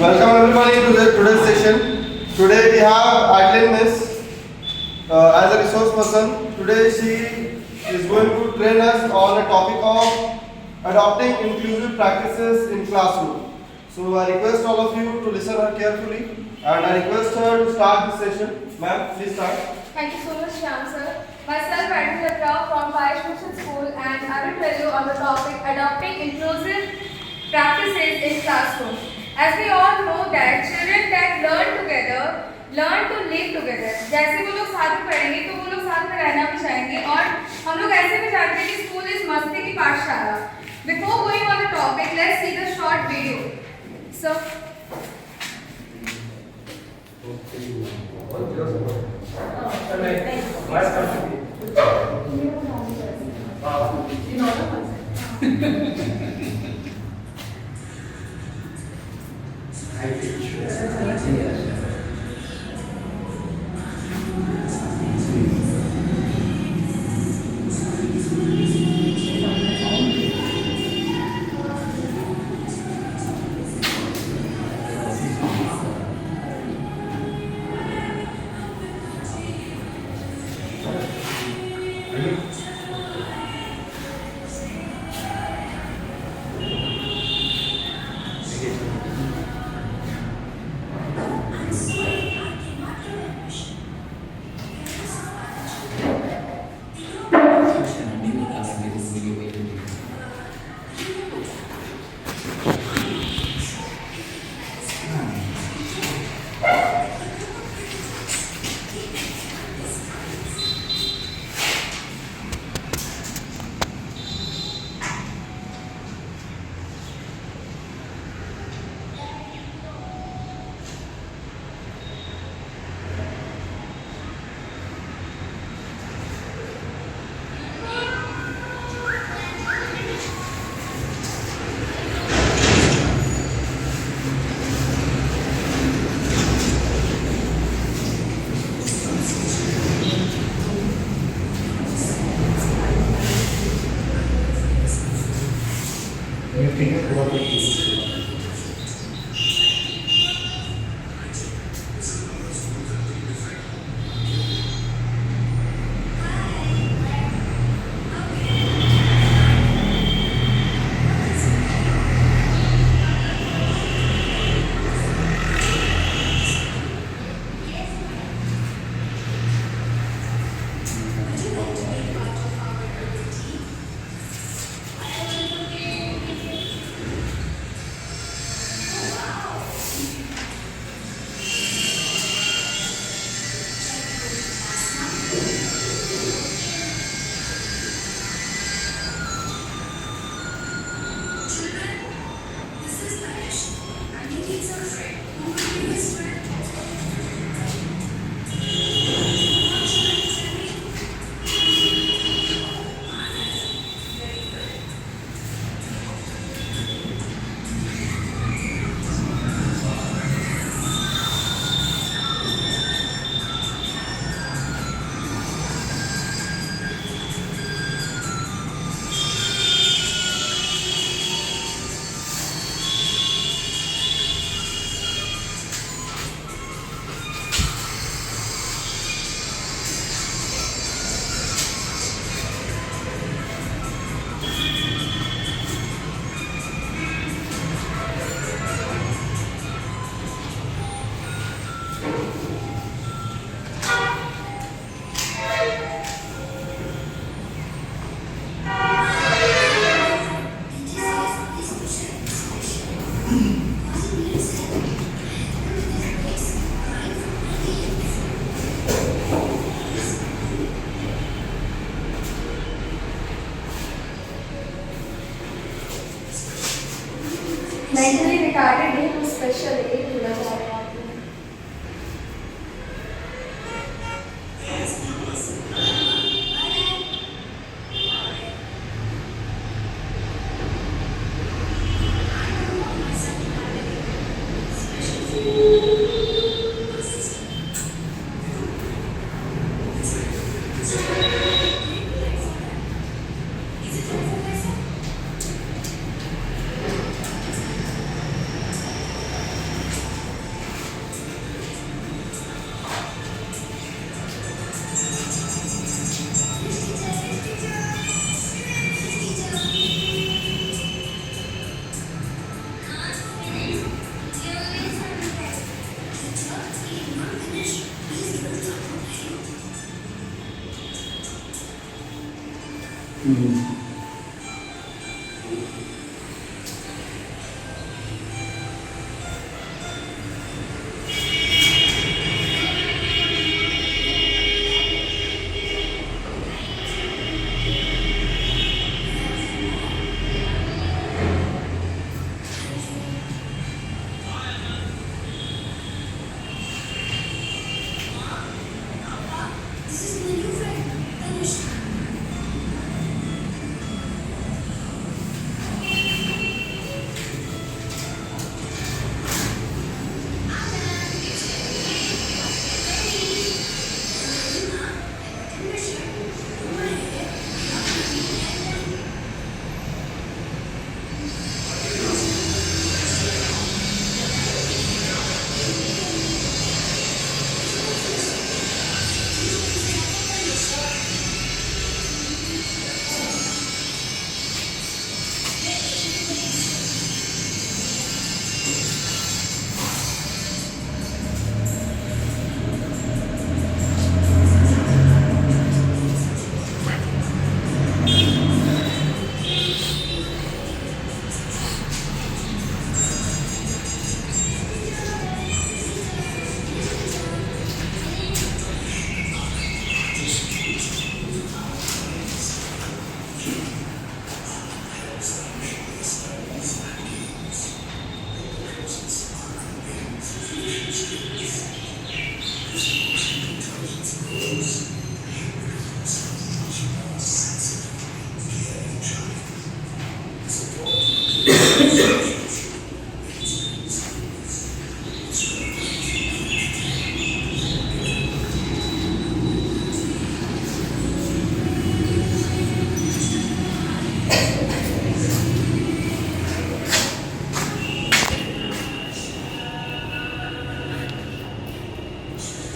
Welcome everybody to today's session. Today we have Adeline Miss as a resource person. Today she is going to train us on a topic of adopting inclusive practices in classroom. So I request all of you to listen her carefully and I request her to start this session. Ma'am, please start. Thank you so much, Shyam sir. Myself, Adeline Latra from Payesh Mission School, and I will tell you on the topic adopting inclusive practices in classroom. As we all know that children that learn together, learn to live together. जैसे वो लोग साथ में पढ़ेंगे तो वो लोग साथ में रहना भी चाहेंगे और हम लोग ऐसे भी जानते हैं कि स्कूल इज मस्ती की पाठशाला. Before going on the topic, let's see the short video. So. Mentally retarded due to special aid to the body. This is my new friend, Tanushka.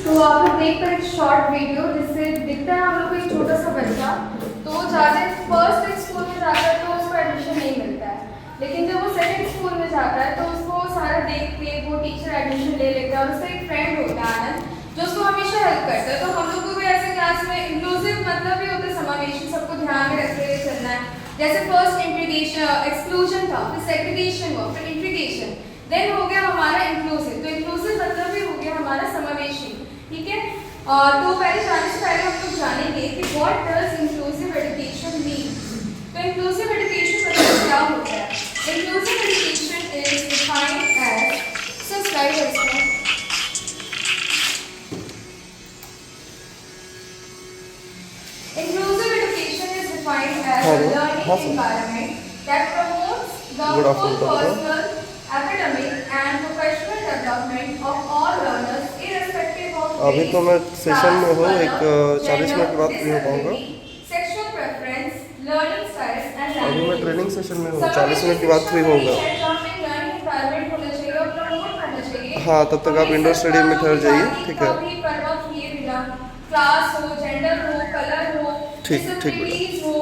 तो आप लोग देख कर एक शॉर्ट वीडियो जिससे दिखता है हम लोग को एक छोटा सा बच्चा तो जाते फर्स्ट स्कूल में जाता है तो उसको एडमिशन नहीं मिलता है, लेकिन जब वो सेकंड स्कूल में जाता है तो उसको सारा देख के वो टीचर एडमिशन ले लेता है और उसका एक फ्रेंड होता है आनंद जो उसको हमेशा हेल्प करता है। तो हम लोग को भी ऐसे क्लास में इंक्लूसिव मतलब भी होता है, समावेशी सबको ध्यान में रखते हुए चलना है। जैसे फर्स्ट इंटीग्रेशन एक्सक्लूजन था, फिर सेग्रीगेशन हुआ, फिर इंटीग्रेशन, देन हो गया हमारा इंक्लूसिव। तो इंक्लूसिव मतलब भी हो गया हमारा समावेशी, ठीक है। तो पहले जाने से पहले हम लोग जानेंगे कि what does inclusive education mean. तो इंक्लूसिव एजुकेशन मतलब क्या होता है? Inclusive education is defined as, so slide है इसमें। Inclusive education is defined as a learning environment that promotes the full personal, academic and professional development of all learners irrespective of अभी race, तो मैं session में हूँ, एक color, 40 minute के बाद फ्री हो gender, पाऊंगा। disability, sexual preference, learning styles and अभी मैं language. ट्रेनिंग सेशन में हूँ, 40 मिनट के बाद फ्री होऊंगा। learning environment होना चाहिए और promote करना चाहिए। हाँ, तब तक आप इंडोर स्टेडियम में ठहर जाइए, ठीक है। कभी परवाह किए बिना क्लास हो, जेंडर हो, कलर हो, ठीक डिसेबिलिटीज हो,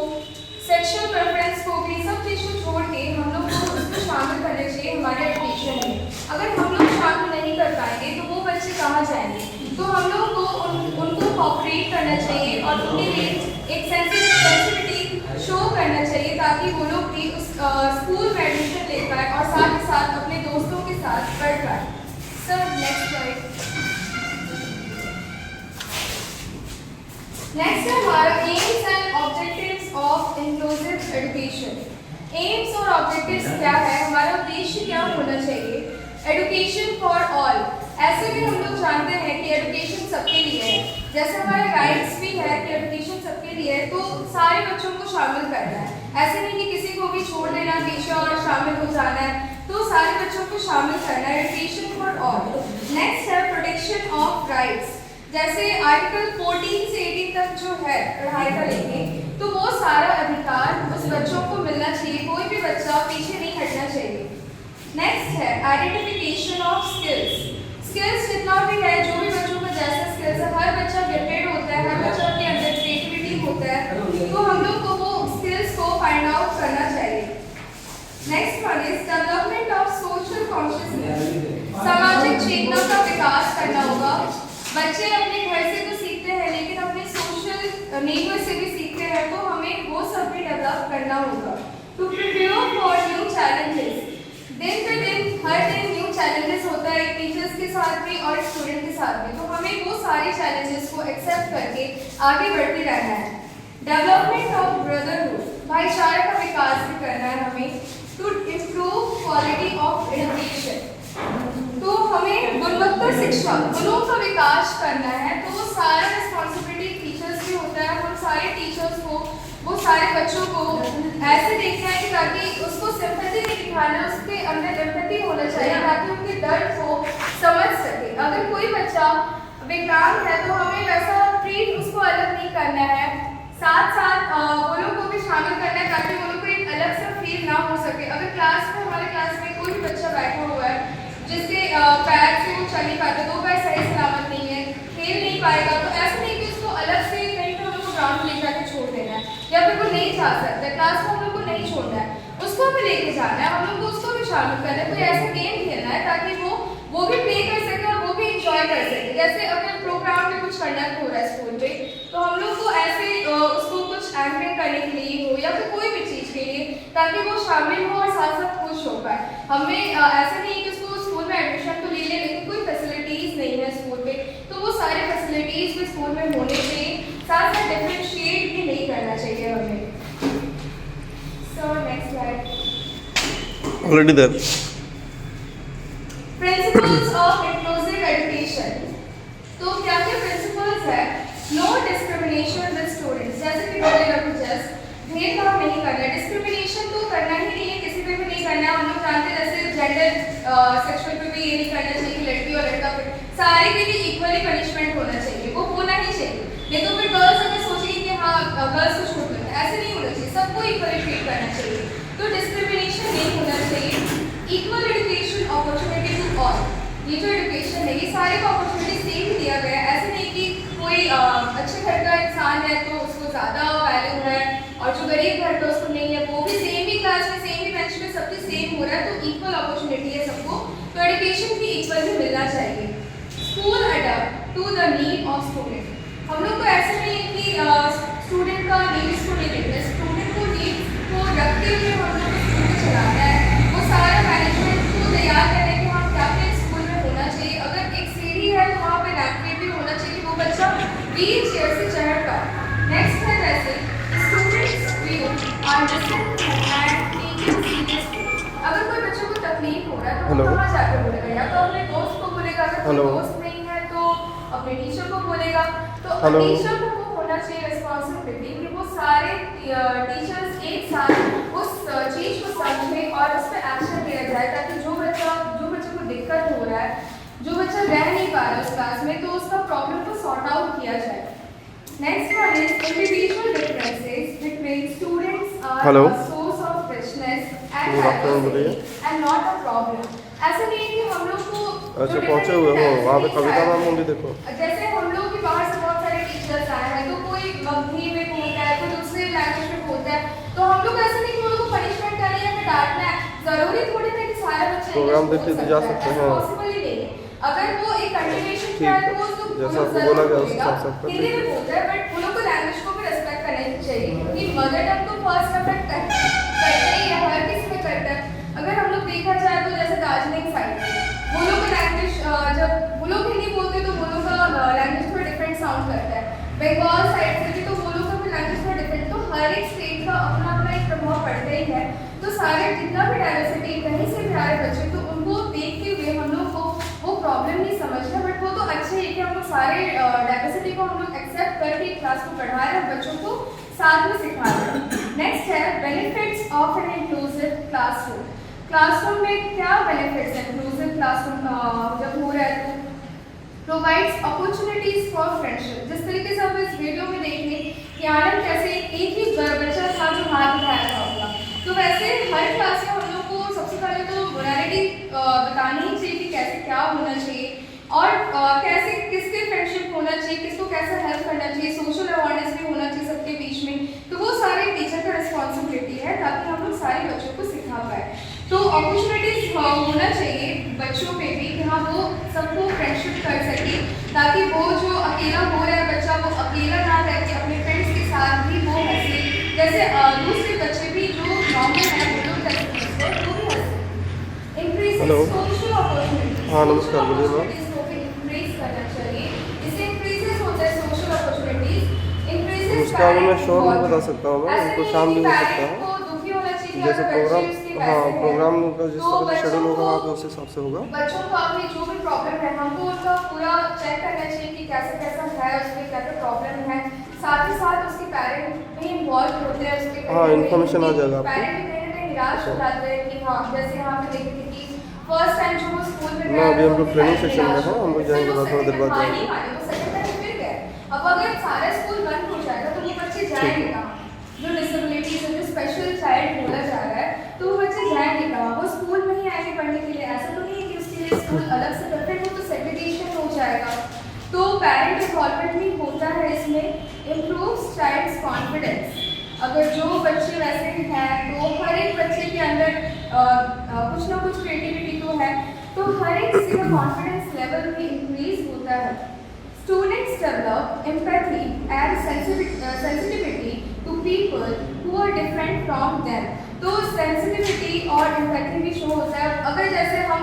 सेक्सुअल प्रेफरेंस को भी सब चीज़ को छोड़ के हम लोग को उसको शामिल करना चाहिए हमारे एजुकेशन में। अगर हम लोग शामिल नहीं कर पाएंगे तो वो बच्चे कहाँ जाएंगे? तो हम लोग को उनको कोऑपरेट करना चाहिए और उनके लिए एक सेंसिटिविटी शो करना चाहिए ताकि वो लोग भी उस स्कूल में एडमिशन ले पाए और साथ ही साथ अपने दोस्तों के साथ पढ़ पाए। Sir next slide. नेक्स्ट है हमारा AIIMS and objectives of inclusive education. AIIMS और ऑब्जेक्टिव्स क्या है, हमारा उद्देश्य क्या होना चाहिए? Education for all. ऐसे भी हम लोग जानते हैं कि एजुकेशन सबके लिए है, जैसे हमारे राइट्स भी है कि एजुकेशन सबके लिए है, तो सारे बच्चों को शामिल करना है। ऐसे नहीं कि किसी को भी छोड़ देना पीछे और शामिल हो जाना है, तो सारे बच्चों को शामिल करना है। Education for all. नेक्स्ट है प्रोटेक्शन ऑफ राइट्स। जैसे आर्टिकल 14 से 18 तक जो है पढ़ाई का लेंगे तो वो सारा अधिकार उस बच्चों को मिलना चाहिए, कोई भी बच्चा पीछे नहीं हटना चाहिए। नेक्स्ट है आइडेंटिफिकेशन ऑफ स्किल्स। स्किल्स जितना भी है, जो भी बच्चों का जैसा स्किल्स है, हर बच्चा गिफ्टेड होता है, हर बच्चा के अंदर क्रिएटिविटी होता है, तो हम लोग को वो स्किल्स को फाइंड आउट करना चाहिए। Next one is development of social consciousness. सामाजिक चेतना का विकास करना होगा। बच्चे अपने घर से तो सीखते हैं लेकिन अपने सोशल नेबर से भी सीखते हैं, तो हमें वो सब भी डेवलप करना होगा। To prepare for new challenges, दिन पे दिन हर दिन न्यू चैलेंजेस होता है टीचर्स के साथ भी और स्टूडेंट के साथ भी, तो हमें वो सारे चैलेंजेस को एक्सेप्ट करके आगे बढ़ते रहना है। डेवलपमेंट ऑफ ब्रदरहुड, भाईचारे का विकास भी करना है हमें। To improve quality of education, तो हमें गुणवत्ता शिक्षा, गुणों का विकास करना है, तो वो सारा रिस्पॉन्सिबिलिटी टीचर्स भी होता है। हम सारे टीचर्स को, वो सारे बच्चों को ऐसे देखना है कि ताकि उसको सिंपैथी नहीं दिखाना, उसके अंदर एम्पैथी होना चाहिए ताकि उनके दर्द को समझ सके। अगर कोई बच्चा विकलांग है तो हमें वैसा ट्रीट उसको अलग नहीं करना है, साथ साथ वो लोग को भी शामिल करना है ताकि वो लोग को एक अलग सा फील ना हो सके। अगर क्लास में, हमारे क्लास में कोई भी बच्चा बैठा हुआ है जिसके पैर से वो चल नहीं पाता, दो पैर सही सलामत नहीं है, खेल नहीं पाएगा, तो ऐसा नहीं कि उसको अलग से कहीं पे हम लोग को ग्राउंड ले जाकर छोड़ देना है, या फिर वो नहीं जा सकता क्लास में, हम लोग को नहीं छोड़ना है, उसको भी लेके जाना है, हम लोग को उसको भी शामिल करना है, कोई ऐसा गेम खेलना है ताकि वो भी प्ले कर सके और वो भी इंजॉय कर सके। जैसे अगर प्रोग्राम में कुछ कंडक्ट हो रहा है स्कूल पे, तो हम लोग को ऐसे उसको कुछ एंकरिंग करने के लिए हो या फिर कोई भी चीज़ के लिए, ताकि वो शामिल हो और साथ साथ खुश हो पाए। हमें ऐसा नहीं है कि उसको स्कूल में एडमिशन तो ले ले लेकिन कोई फैसिलिटीज़ नहीं है स्कूल पे, तो वो सारे फैसिलिटीज़ भी स्कूल में होने चाहिए, साथ साथ डिफरेंशिएट भी नहीं करना चाहिए हमें। So next slide. Already there. Principles of inclusive education, तो क्या क्या प्रिंसिपल्स है? नो डिस्क्रिमिनेशन विद स्टूडेंट्स, जैसे कि बोलेगा कि जस्ट भेदभाव नहीं करना, डिस्क्रिमिनेशन तो करना ही नहीं है, किसी पे भी नहीं करना है। हम लोग जानते हैं जैसे जेंडर सेक्शुअल पे भी ये नहीं करना चाहिए कि लड़की और लड़का पे, सारे के लिए इक्वली पनिशमेंट होना चाहिए, वो होना ही चाहिए। नहीं तो फिर गर्ल्स अगर सोचेगी कि हाँ गर्ल्स को छूट मिलता है, ऐसे नहीं होना चाहिए, सबको इक्वली ट्रीट करना चाहिए, तो डिस्क्रिमिनेशन नहीं होना चाहिए। Equal education opportunity to all, ये जो एजुकेशन है ये सारे को अपॉर्चुनिटी सेम ही दिया गया है, ऐसे नहीं कि कोई अच्छे घर का इंसान है तो उसको ज़्यादा वैल्यू है और जो गरीब घर का उसको नहीं है, वो भी सेम ही क्लास में, सेम ही बेंच पे सबके सेम हो रहा है, तो इक्वल अपॉर्चुनिटी है सबको, तो एजुकेशन भी इक्वल ही मिलना चाहिए। School adopt to the need of student, हम लोग को ऐसे नहीं है कि स्टूडेंट का नीड्स को नहीं देखना, स्टूडेंट को नीड्स को रखते हुए हम लोग को स्कूल चलाना है, वो सारा मैनेजमेंट को तैयार करने के हम क्या क्या स्कूल में होना चाहिए। अगर एक सीढ़ी है तो वहाँ पे रैंप भी होना चाहिए कि वो बच्चा व्हील चेयर से चढ़ पाए। नेक्स्ट है जैसे students view understand and taking seriously, अगर कोई बच्चे को तकलीफ हो रहा है तो वो कहाँ जाकर बोलेगा, या तो अपने दोस्त को बोलेगा, अगर कोई दोस्त नहीं है तो अपने टीचर को बोलेगा, तो टीचर को वो होना चाहिए रिस्पॉन्सिबिलिटी कि वो सारे टीचर्स एक साथ उस चीज़ को समझें और उस पर एक्शन लिया जाए, ताकि जो बच्चे को दिक्कत हो रहा है, जो बच्चा रह नहीं पा रहा है उस क्लास में, तो उसका प्रॉब्लम को सॉर्ट आउट किया जाए। Next one is individual differences between students are a source of richness and diversity and not a problem। ऐसा नहीं है कि हम लोग को अच्छा पहुंचे हुए हो वहाँ पे कविता मैम होंगी, देखो जैसे हम लोग के बाहर से बहुत सारे टीचर्स आए हैं, तो कोई मगही में बोलता है, कोई दूसरे लैंग्वेज में बोलता है, तो हम लोग ऐसा नहीं कि उनको पनिशमेंट करना है या फिर डांटना है, जरूरी थोड़ी ना कि सारे बच्चे प्रोग्राम देखते जा सकते हैं, पॉसिबल ही नहीं है। अगर वो एक कंटिन्यूएशन किया है तो वो उसको जैसा आपको बोला गया उस हिसाब से हिंदी में बोलता है, बट वो लोग को लैंग्वेज को भी रेस्पेक्ट करना चाहिए, क्योंकि मदर टंग तो फर्स्ट अफेक्ट करता ही है, हर किसी में करता है। अगर हम लोग देखा जाए तो जैसे दार्जिलिंग साइड वो लोग का लैंग्वेज, जब वो लोग हिंदी बोलते तो वो लोग का लैंग्वेज थोड़ा डिफरेंट साउंड करता है, बंगाल साइड से भी तो वो लोग का भी लैंग्वेज थोड़ा डिफरेंट, तो हर एक स्टेट का अपना अपना एक प्रभाव पड़ता ही है। तो सारे जितना भी डाइवर्सिटी कहीं से भी आ रहे बच्चे, तो उनको देखते हुए हम लोग को वो प्रॉब्लम नहीं समझना, बट वो तो अच्छे है कि हम लोग सारे डाइवर्सिटी को हम लोग एक्सेप्ट करके क्लास को पढ़ा रहे हैं, बच्चों को साथ में सिखा रहे हैं। नेक्स्ट है benefits of an inclusive classroom. Classroom में क्या बेनिफिट्स है? इंक्लूसिव क्लासरूम जब हो रहा है तो प्रोवाइड्स अपॉर्चुनिटीज फॉर फ्रेंडशिप। जिस तरीके से आप इस वीडियो में देखेंगे कि आनंद कैसे एक ही बच्चा था जो हाथ उठाया था होगा, तो वैसे हर क्लास में हम लोग को सबसे पहले तो मोरालिटी बतानी ही चाहिए कि कैसे क्या होना चाहिए और कैसे किसके फ्रेंडशिप होना चाहिए, किसको कैसे हेल्प करना चाहिए, सोशल अवेयरनेस भी होना चाहिए सबके बीच में। तो वो सारे टीचर का रिस्पॉन्सिबिलिटी है ताकि हम लोग सारे बच्चों को सिखा पाए। तो अपॉर्चुनिटीज होना चाहिए बच्चों पे भी कि हाँ वो सबको फ्रेंडशिप कर सके, ताकि वो जो अकेला हो रहा है बच्चा वो अकेला ना रह के अपने फ्रेंड्स के साथ भी वो हंसे। जैसे दूसरे बच्चे भी जो नॉर्मल है वो लोग कर सकते हैं, तो भी हंसे। Increasing Hello. social opportunities. हाँ, नमस्कार, Social बोलिए मैम। opportunities को भी increase करना चाहिए। इससे increases होता है social opportunities, increases उसका भी मैं parent श्योर नहीं बता involvement. सकता हूँ मैं, ऐसा उनको नहीं शाम है भी कि हो सकता parent है। को दुखी होना चाहिए कि जैसे अगर बच्चे प्रोग्राम, उसके हाँ पैसे हैं, प्रोग्राम का जिस तो तरह से शेड्यूल होगा वहाँ पे बच्चों उस हिसाब से होगा। बच्चों को आपने जो भी प्रॉब्लम है हमको उनका पूरा चेक करना चाहिए कि कैसा कैसा है, उसमें क्या क्या प्रॉब्लम है। साथ ही साथ उसके पेरेंट भी इन्वॉल्व होते हैं उसके, हाँ, information आ जाएगा आपको। पेरेंट भी कहीं ना कहीं निराश हो जाते हैं कि हाँ, जैसे यहाँ पे देखते थे कि फर्स्ट टाइम जो वो स्कूल में ना, अभी हम लोग ट्रेनिंग सेशन में हैं, हम लोग जाएंगे बाद, थोड़ा देर बाद जाएंगे। वो सेकंड टाइम फिर गए। अब अगर सारा स्कूल बंद हो जाएगा तो ये बच्चे जाएंगे कहाँ? जो डिसेबिलिटीज है, जो स्पेशल चाइल्ड बोला जा रहा है, तो वो बच्चे जाएंगे कहाँ? वो स्कूल में ही आएंगे पढ़ने के लिए। ऐसा तो नहीं है कि उसके लिए स्कूल अलग से प्रिपेयर हो, तो सेग्रीगेशन हो जाएगा। तो पेरेंट इन्वॉल्वमेंट भी होता है इसमें, इम्प्रूव्स चाइल्ड्स कॉन्फिडेंस। अगर जो बच्चे वैसे हैं तो हर एक बच्चे के अंदर कुछ ना कुछ क्रिएटिविटी तो है, तो हर एक किसी का कॉन्फिडेंस लेवल भी इंक्रीज होता है। Students develop empathy and sensitivity to people who are different from them. तो सेंसिटिविटी और एम्पैथी भी शो होता है। अगर जैसे हम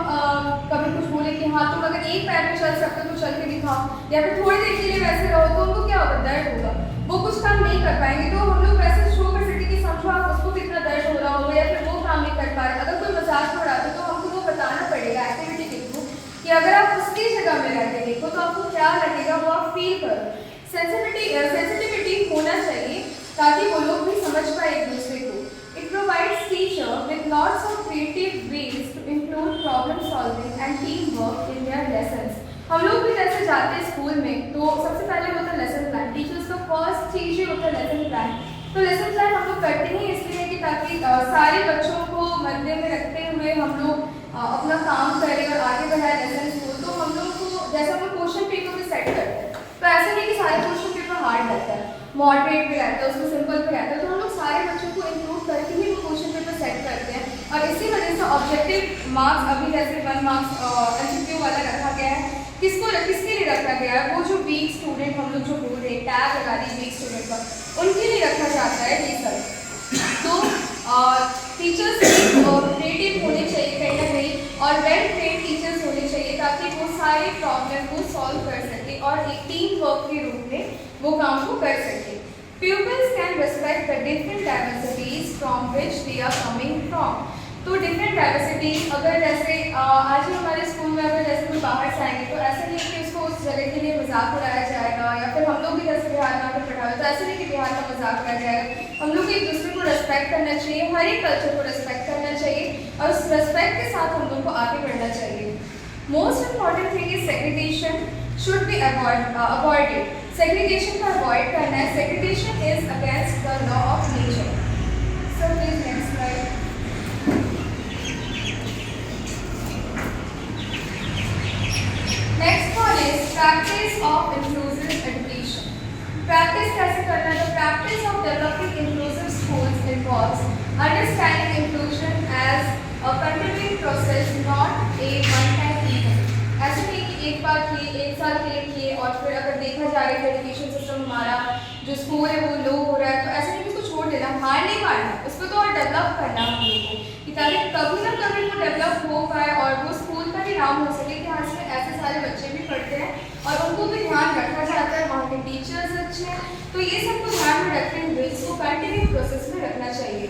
कभी कुछ बोले कि हाँ तुम अगर एक पैर में चल सकते हो तो चल के दिखाओ, या फिर थोड़ी देर के लिए वैसे रहो, तो उनको क्या होगा? दर्द होगा, वो कुछ काम नहीं कर पाएंगे। तो हम लोग वैसे शो कर सकते कि समझो आप उसको कितना दर्द हो रहा होगा, या फिर वो काम नहीं कर पा रहे। अगर कोई मजाक हो रहा था तो हमको वो बताना पड़ेगा एक्टिविटी के थ्रू कि अगर आप उसकी जगह में रह के देखो तो आपको क्या लगेगा, वो आप फील करो। सेंसिटिविटी होना चाहिए ताकि वो लोग भी समझ पाए एक दूसरे को। It provides teacher with lots of creative ways to include problem solving and teamwork in their lessons. हम लोग भी जैसे जाते हैं स्कूल में तो सबसे पहले होता है लेसन प्लान। टीचर्स का फर्स्ट चीज ही होता है लेसन प्लान। तो लेसन प्लान हम लोग करते ही इसलिए कि ताकि सारे बच्चों को मद्दे में रखते हुए हम लोग अपना काम करें और आगे बढ़ाए लेसन को। तो हम लोग को जैसे हम लोग क्वेश्चन पेपर भी सेट करते हैं, तो ऐसा नहीं कि सारे क्वेश्चन पेपर हार्ड रहता है, मॉडरेट भी रहता है, उसमें सिंपल भी रहता है। तो हम लोग सारे बच्चों को इंक्लूड करके ही वो क्वेश्चन पेपर सेट करते हैं, और इसी वजह से ऑब्जेक्टिव मार्क्स अभी जैसे 1 मार्क्स MCQ वाला रखा गया है। किसके लिए रखा गया है? वो जो वीक स्टूडेंट हम लोग जो बोल रहे हैं, टैग लगा दी वीक स्टूडेंट का, उनके लिए रखा जाता है ये सब। तो टीचर्स क्रिएटिव होने चाहिए कहीं ना कहीं, और वेल ट्रेन्ड टीचर्स होने चाहिए ताकि वो सारे प्रॉब्लम को सॉल्व कर सके और एक टीम वर्क के रूप में वो काम को कर सके। Pupils can respect the different diversities from which they are coming from. तो डिफरेंट डाइवर्सिटीज, अगर जैसे आज ही हमारे स्कूल में अगर जैसे कोई बाहर से आएंगे तो ऐसा नहीं कि उसको उस जगह के लिए मजाक उड़ाया जाएगा, या फिर हम लोग भी जैसे बिहार में आकर पढ़ा हुआ तो ऐसा नहीं कि बिहार का मजाक उड़ाया जाएगा। हम लोग एक दूसरे को रेस्पेक्ट करना चाहिए, हर एक कल्चर को रेस्पेक्ट करना चाहिए, और उस रेस्पेक्ट के साथ हम लोग को आगे बढ़ना चाहिए। Most important thing is segregation should be avoided. Segregation को अवॉइड करना है। Segregation is against the law of nature. So please next slide. Next one is practice of inclusive education. Practice कैसे करना है? The practice of developing inclusive schools involves understanding inclusion as a continuing process, not a one-time event. ऐसे नहीं कि एक बार किए, एक साल के लिए किए, और फिर अगर देखा जा रहा है एजुकेशन सिस्टम हमारा जो स्कूल है वो लो हो रहा है, तो ऐसे नहीं कि उसको छोड़ देना, हार नहीं मारना, उसको तो और डेवलप करना हम लोगों को, कि ताकि कभी ना कभी वो डेवलप हो पाए और वो स्कूल का भी नाम हो सके कि हाँ इसमें ऐसे सारे बच्चे भी पढ़ते हैं और उनको भी ध्यान रखा जाता है, वहाँ के टीचर्स अच्छे हैं। तो ये सबको ध्यान में रखते हुए इसको कंटिन्यू प्रोसेस में रखना चाहिए।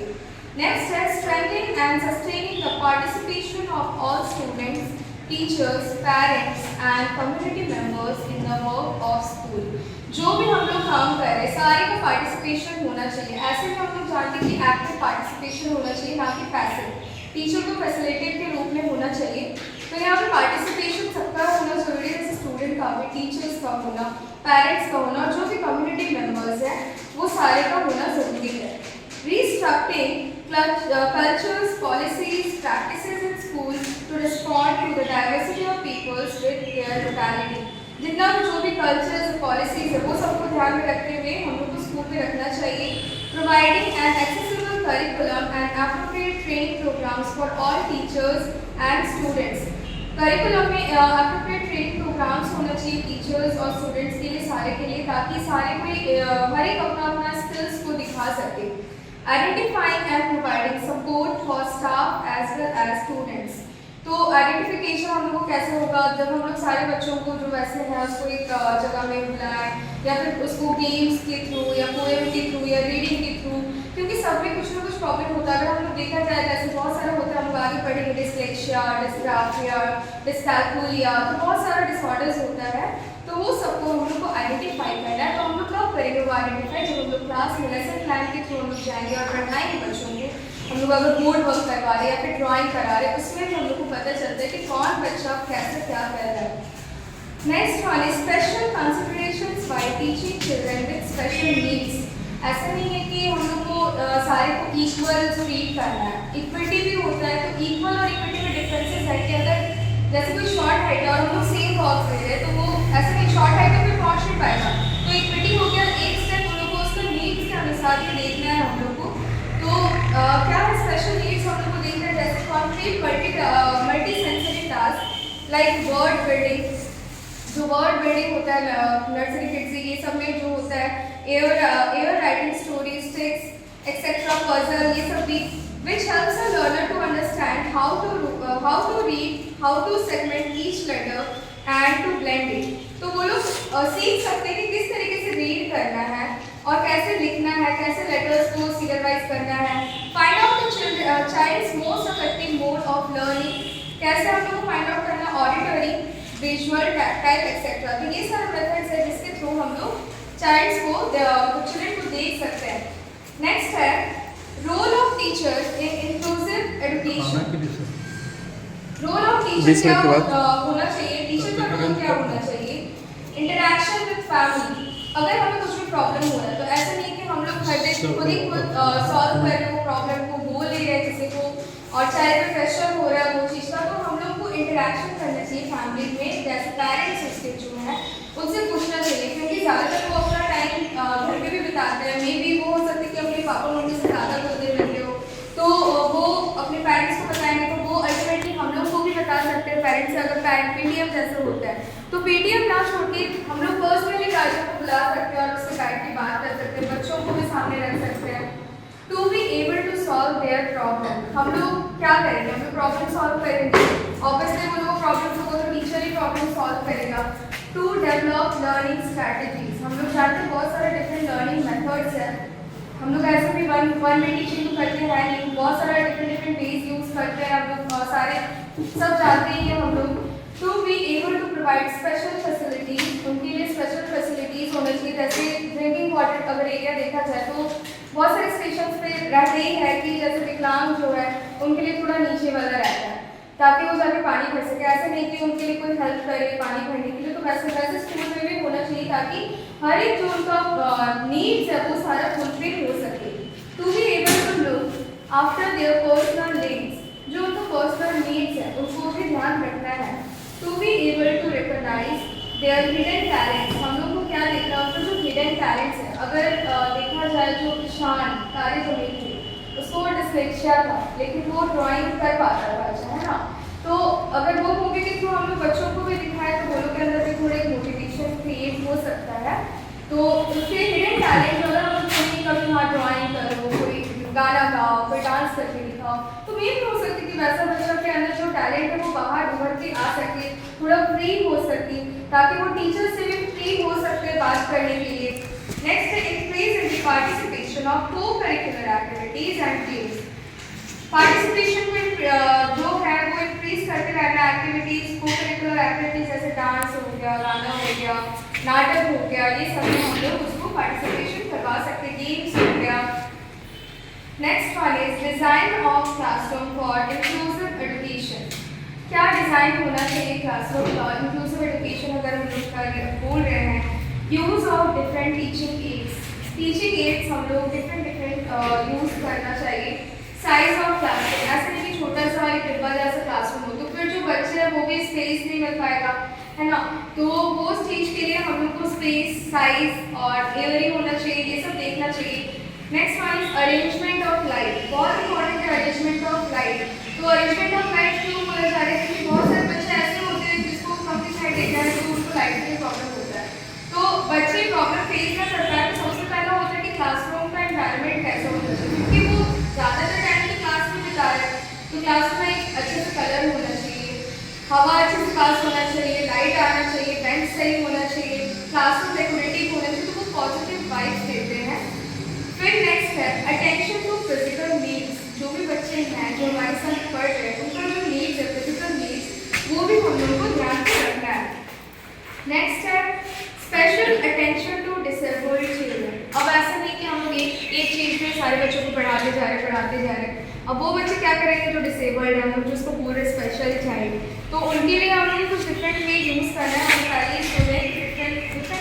नेक्स्ट है strengthening and sustaining the participation of all students, teachers, parents and community members in the work of school. जो भी हम लोग काम कर रहे हैं सारे का पार्टिसिपेशन होना चाहिए। ऐसे में हम लोग जानते हैं कि एक्टिव पार्टिसिपेशन होना चाहिए, ना कि पैसिव। टीचर को फैसिलिटेट के रूप में होना चाहिए। तो यहाँ पे पार्टिसिपेशन सबका होना जरूरी है, जैसे स्टूडेंट का भी, टीचर्स का होना, पेरेंट्स का होना, और जो भी कम्युनिटी मेंबर्स हैं वो सारे का होना जरूरी है। Restructuring cultures, policies, practices in schools to respond to the diversity of peoples with their locality. जितना जो भी कल्चर्स पॉलिसीज है वो सबको ध्यान में रखते हुए हम लोग को स्कूल में रखना चाहिए। Providing an accessible curriculum and appropriate training programs for all teachers and students. Curriculum में appropriate training programs होना चाहिए टीचर्स और स्टूडेंट्स के लिए, सारे के लिए, ताकि सारे कोई हर एक अपना अपना स्किल्स को दिखा सके। Identifying and providing support for staff as well as students. तो आइडेंटिफिकेशन हम लोग को कैसे होगा जब हम लोग सारे बच्चों को जो वैसे हैं उसको एक जगह में बुलाएं या फिर उसको गेम्स के थ्रू या पोएम के थ्रू या रीडिंग के थ्रू, क्योंकि सब में कुछ ना कुछ प्रॉब्लम होता है। अगर हम लोग देखा जाए जैसे बहुत सारे होता है, हम लोग आगे पढ़ेंगे डिस्लेक्सिया, डिस्ग्राफिया, डिस्कैल्कुलिया, तो बहुत सारा डिसऑर्डर्स होता है। तो वो सबको हम लोग को आइडेंटिफाई करना है। तो हम लोग कब करेंगे वो आइडेंटिफाई? जब हम लोग क्लास में लेसन प्लान के थ्रू हम लोग जाएंगे और पढ़ाएंगे बच्चों को। हम लोग अगर बोर्ड वर्क करवा रहे हैं या फिर ड्राइंग करा रहे हैं, उसमें भी हम लोग को पता चलता है कि कौन बच्चा कैसे क्या कर रहा है। Next one is special considerations bye teaching children with special needs. ऐसा नहीं है कि हम लोग को सारे को इक्वल ट्रीट करना है, इक्विटी भी होता है। तो इक्वल और इक्विटी में डिफरेंसेस है कि अगर जैसे कोई शॉर्ट हाइट है और हम लोग सेम बॉक्स ले रहे हैं तो वो ऐसे नहीं, शॉर्ट हाइट तो फिर पहुंच नहीं पाएगा। तो इक्विटी हो गया, एक स्टेप हम लोग को उसका नीड्स के अनुसार ही देखना है हम लोग को। तो क्या है स्पेशल नीड्स हम लोग को देखना है, जैसे complete multi sensory task like word building. जो वर्ड बिल्डिंग होता है नर्सरी किड्स ये सब में जो होता है, एयर राइटिंग, स्टोरीस्टिक्स एक्सेट्रा, पजल, ये सब भी which helps a learner to understand how to read, how to segment each letter and to blend it. तो वो लोग सीख सकते हैं कि किस तरीके से रीड करना है और कैसे लिखना है, कैसे लेटर्स को सीरियल वाइज करना है। Find out the child's most effective mode of learning. कैसे हम लोग को फाइंड आउट करना, ऑडिटरी, विजुअल, टैक्टाइल एक्सेट्रा। तो ये सारे मेथड्स है जिसके थ्रू हम लोग चाइल्ड्स को, चिल्ड्रन को देख सकते हैं। नेक्स्ट है role of teacher in inclusive education. Role of teacher क्या होना चाहिए, टीचर का रोल क्या होना चाहिए? Interaction with family. अगर हमें कुछ भी प्रॉब्लम हो रहा है तो ऐसा नहीं कि हम लोग हर दिन खुद ही सॉल्व कर रहे हो प्रॉब्लम को, बोल दे रहे हैं किसी को और चाहे तो प्रेशर हो रहा है वो चीज़ का, तो हम लोग को इंटरेक्शन करना चाहिए फैमिली में। जैसे पेरेंट्स उसके जो है उनसे पूछना चाहिए, क्योंकि ज़्यादातर वो अपना टाइम घर पे भी बिताते हैं। मे बी वो हो सकता है कि अपने पापा मम्मी से ज़्यादा कुछ देर मिले हो, तो वो अपने पेरेंट्स को बताएंगे तो वो अल्टीमेटली हम लोग को भी बता सकते हैं पेरेंट्स से। अगर पीटीएम जैसे होता है तो पीटीएम ना छोड़ के हम लोग पर्सनली गार्जियन को बुला सकते हैं और उससे बैठ के बात कर सकते हैं, बच्चों को भी सामने रख सकते हैं। To be able to solve their problem. हम लोग क्या करेंगे, हम लोग प्रॉब्लम सॉल्व करेंगे। ऑब्वियसली वो लोग प्रॉब्लम होगा तो टीचर ही प्रॉब्लम सॉल्व करेगा। To develop learning strategies. हम लोग जानते हैं बहुत सारे डिफरेंट लर्निंग मेथड्स हैं। हम लोग ऐसे भी वन वे टीचिंग तो करते हैं, लेकिन बहुत सारा डिफरेंट वेज यूज़ करते हैं हम लोग, सारे सब जानते ही हैं हम लोग। To be able to provide special facilities. उनके लिए स्पेशल फैसिलिटीज़ होनी चाहिए। जैसे ड्रिंकिंग वाटर अगर एरिया देखा जाए तो बहुत सारे स्टेशन पे रहते ही है कि जैसे विकलांग जो है उनके लिए थोड़ा नीचे वाला रहता है ताकि वो जाके पानी भर सके। ऐसे नहीं कि उनके लिए कोई हेल्प करे पानी भरने के लिए, तो वैसे स्कूल में भी होना चाहिए ताकि हर एक जो उनका नीड्स है वो सारा फुलफिल हो सके। To be able to look after their personal needs. जो उनका पर्सनल नीड्स है उनको भी ध्यान रखना है। To be able to recognise their hidden talents. हम लोग को क्या देखना है, उनका जो हिडन टैलेंट्स है। अगर देखा जाए जो ईशान तारे जमीन थे उसको डिस्लेक्सिया था लेकिन वो ड्राइंग कर पाता था, अच्छा है ना। तो अगर वो मूवी के थ्रू हम लोग बच्चों को भी दिखाएं तो वो लोग के अंदर भी थोड़े मोटिवेशन क्रिएट हो सकता है। तो उसके हिडन टैलेंट अगर हम लोग कहीं कभी हाँ ड्राइंग करो, कोई गाना गाओ, कोई डांस करके दिखाओ, तो ये भी हो सकती है कि वैसा बच्चा के अंदर जो टैलेंट है वो बाहर उभर के आ सके, थोड़ा फ्री हो सके, ताकि वो टीचर से भी फ्री हो सकते बात करने के लिए। नेक्स्ट है increase in the participation of co-curricular activities and games. Participation में जो है वो इंक्रीज करते रहना एक्टिविटीज, को-करिकुलर एक्टिविटीज जैसे डांस हो गया, गाना हो गया, नाटक हो गया, ये सब में हम लोग उसको पार्टिसिपेशन करवा सकते हैं, गेम्स हो गया। Next one is design of classroom for inclusive education. क्या डिजाइन होना चाहिए क्लासरूम का इंक्लूसिव एजुकेशन अगर हम लोग बोल रहे हैं। Use of different teaching ads. Teaching ads हम लोग डिफरेंट यूज करना चाहिए। साइज ऑफ क्लासरूम, ऐसे नहीं कि छोटा सा एक डिब्बा जैसा क्लासरूम हो तो फिर जो बच्चे हैं वो भी स्पेस नहीं मिल पाएगा, है ना। तो वो चीज़ के लिए हम लोग को स्पेस, साइज और एयरिंग होना चाहिए, ये सब देखना चाहिए। Next one is arrangement of light. बहुत इंपॉर्टेंट है अरेंजमेंट ऑफ लाइट। तो अरेंजमेंट ऑफ लाइट क्यों बोला जा रहा है, क्योंकि बहुत सारे बच्चे ऐसे होते हैं जिसको काफी साइड देखना है तो उनको लाइट में प्रॉब्लम होता है। तो बच्चे प्रॉब्लम फेस ना करता है तो सबसे पहला होता है कि क्लासरूम का एनवायरनमेंट कैसा होना चाहिए, क्योंकि आवाज़ होना चाहिए, लाइट आना चाहिए, बेंच सही होना चाहिए, क्लासरूम डेकोरेटिव होना चाहिए, तो वो पॉजिटिव वाइब्स देते हैं। फिर नेक्स्ट है अटेंशन टू फिजिकल नीड्स। जो भी बच्चे हैं जो हमारे साथ पढ़ रहे हैं उनका जो नीड्स है फिजिकल नीड्स वो भी हम लोगों को ध्यान में रखना है। नेक्स्ट है special attention to disabled children. अब ऐसा नहीं कि हम लोग एक चीज़ में सारे बच्चों को पढ़ाते जा रहे हैं। अब वो बच्चे क्या करेंगे जो डिसेबल्ड है, हम जिसको पूरे स्पेशल चाहिए, तो उनके लिए हमने कुछ डिफरेंट वे यूज़ करना है। हम पहले सुने डिफरेंट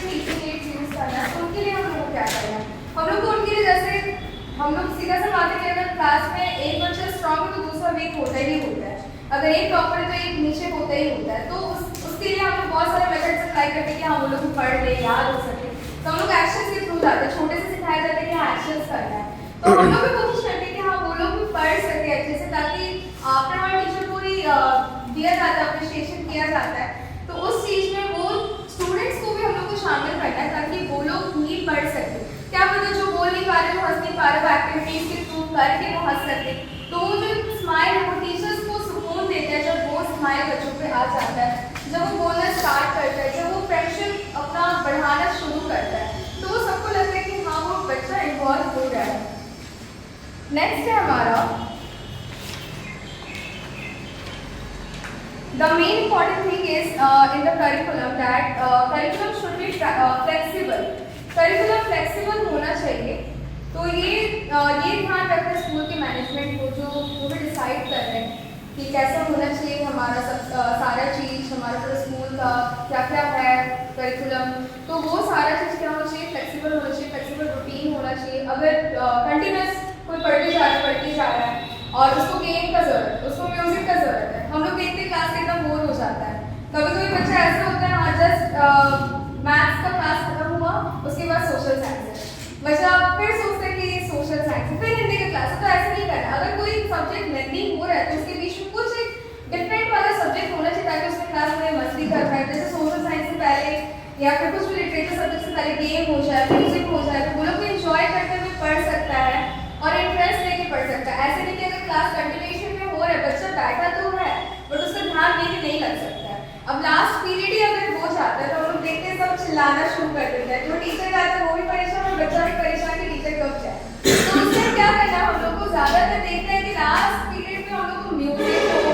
टीचिंग एड्स यूज़ करना है, तो उनके लिए हम लोग को क्या करना है, हम लोग को उनके लिए जैसे हम लोग सीधा सा बात है कि अगर क्लास में एक बच्चा स्ट्रॉन्ग है तो दूसरा वीक होता ही होता है, अगर एक टॉपर है तो एक नीचे होता ही होता है। तो उसके लिए हम लोग बहुत सारे मेथड्स अप्लाई करते हैं कि हम लोग पढ़ ले, याद हो सके। तो हम लोग एक्शंस के थ्रू जाते हैं, छोटे से सिखाया जाता है कि हाँ एक्शंस करना है। तो हम लोग भी कोशिश करते हैं कि हाँ वो लोग भी पढ़ सके अच्छे से, ताकि आफ्टर हमारे टीचर को ही दिया जाता है, अप्रिशिएशन किया जाता है। तो उस चीज़ में वो स्टूडेंट्स को भी हम लोग को शामिल करना है ताकि वो लोग भी पढ़ सके। क्या पता जो बोल नहीं पा रहे, जो हंस नहीं पा रहे, वो एक्टिविटीज़ के थ्रू करके वो हंस सके। तो वो जो स्माइल है वो टीचर्स को सुकून देता है जब वो स्माइल बच्चों पे आ जाता है, जब वो बोलना स्टार्ट करता है, जब वो फ्रेंडशिप अपना बढ़ाना शुरू करता है, तो वो सबको लगता है कि हाँ वो बच्चा इन्वॉल्व हो रहा है। नेक्स्ट है हमारा the main important thing is in the curriculum that curriculum should be flexible. curriculum flexible होना चाहिए। तो ये ध्यान रखना है स्कूल के मैनेजमेंट को, जो वो भी डिसाइड कर रहे हैं कि कैसा होना चाहिए हमारा सब सारा चीज़, हमारा पूरा स्कूल का क्या क्या है करिकुलम, तो वो सारा चीज़ क्या होना चाहिए, फ्लेक्सिबल होना चाहिए, फ्लेक्सिबल रूटीन होना चाहिए। अगर कंटिन्यूस कोई पढ़ते जा रहा है और उसको गेम का ज़रूरत है, उसको म्यूज़िक का ज़रूरत है, हम लोग देखते क्लास में एकदम बोर हो जाता है। कभी कभी बच्चा ऐसा होता है हाँ जस्ट मैथ्स का क्लास खत्म हुआ, उसके बाद सोशल साइंस है, बच्चा फिर सोचता है कि सोशल साइंस फिर हिंदी का क्लास है। तो ऐसा नहीं करना, अगर कोई सब्जेक्ट लर्निंग हो रहा है तो उसके बीच में कुछ एक डिफरेंट वाला सब्जेक्ट होना चाहिए ताकि उसमें क्लास में मस्ती कर पाए। जैसे सोशल साइंस से पहले या फिर कुछ भी लिटरेचर सब्जेक्ट से पहले गेम हो जाए, म्यूजिक हो जाए, तो वो लोग एंजॉय करते हुए पढ़ सकता है और इंटरेस्ट लेके पढ़ सकता है। ऐसे नहीं कि अगर क्लास कंटिन्यूएशन में हो रहा है, बच्चा बैठा तो है बट उसका ध्यान लेके नहीं लग सकता है। अब लास्ट पीरियड ही अगर हो जाता है तो हम लोग देखते हैं सब चिल्लाना शुरू कर देता है, जो टीचर जाता है वो भी परेशान और बच्चा भी परेशान कि टीचर कब जाए। तो उससे क्या करना, हम लोग को ज़्यादातर देखते हैं कि लास्ट पीरियड में हम लोग को म्यूजिक हो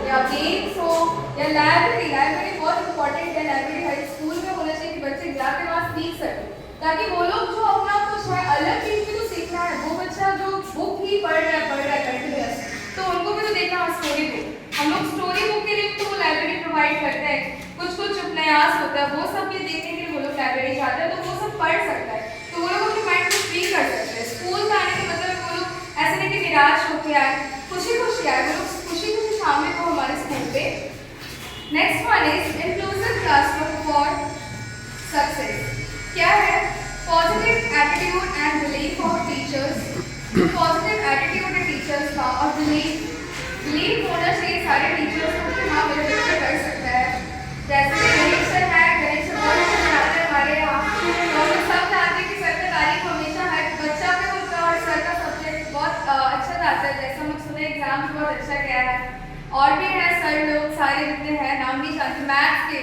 या गेम्स हो या लाइब्रेरी बहुत इंपॉर्टेंट है। लाइब्रेरी हर स्कूल में होना चाहिए कि बच्चे जाके वहाँ सीख सकें, ताकि वो लोग जो अपना कुछ है अलग चीज़ भी तो सीखना है, वो बच्चा जो बुक ही पढ़ रहा है कंटिन्यूस, तो उनको भी तो देखना है स्टोरी बुक। हम लोग स्टोरी बुक के लिए तो वो लाइब्रेरी प्रोवाइड करते हैं, कुछ उपन्यास होता है वो सब भी देखने के लिए वो लोग लाइब्रेरी जाते हैं, तो वो सब पढ़ सकता है, तो वो लोग अपने माइंड को फ्री कर सकते हैं। स्कूल में आने का मतलब वो लोग ऐसे नहीं कि निराश होकर आए, खुशी आए, वो लोग खुशी शामिल हो हमारे स्कूल पे। Next one is inclusive classroom for success. क्या है, positive attitude and belief of teachers. Positive attitude है टीचर्स का और बिलीव होना चाहिए सारे टीचर्स को कि हाँ मेरा बच्चा कर सकता है। जैसे कि गणेश सर है, गणेश सर बहुत अच्छा पढ़ाते हैं हमारे यहाँ, तो हम लोग सब जानते हैं कि सर का तारीफ हमेशा हर बच्चा पे होता है और सर का सब्जेक्ट बहुत अच्छा जाता है। जैसे हम लोग सुने एग्जाम बहुत अच्छा गया है, और भी है सर लोग सारे जितने हैं नाम भी जानते, मैथ्स के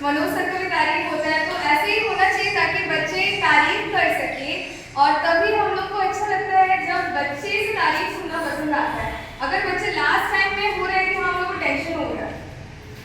मनोज सर का भी तारीफ होता है। तो ऐसे ही होना चाहिए ताकि बच्चे तारीफ कर सके, और तभी हम लोग को अच्छा लगता है जब बच्चे से तारीफ सुनना पसंद आता है। अगर बच्चे लास्ट टाइम में हो रहे हैं कि हम लोग को टेंशन हो रहा है,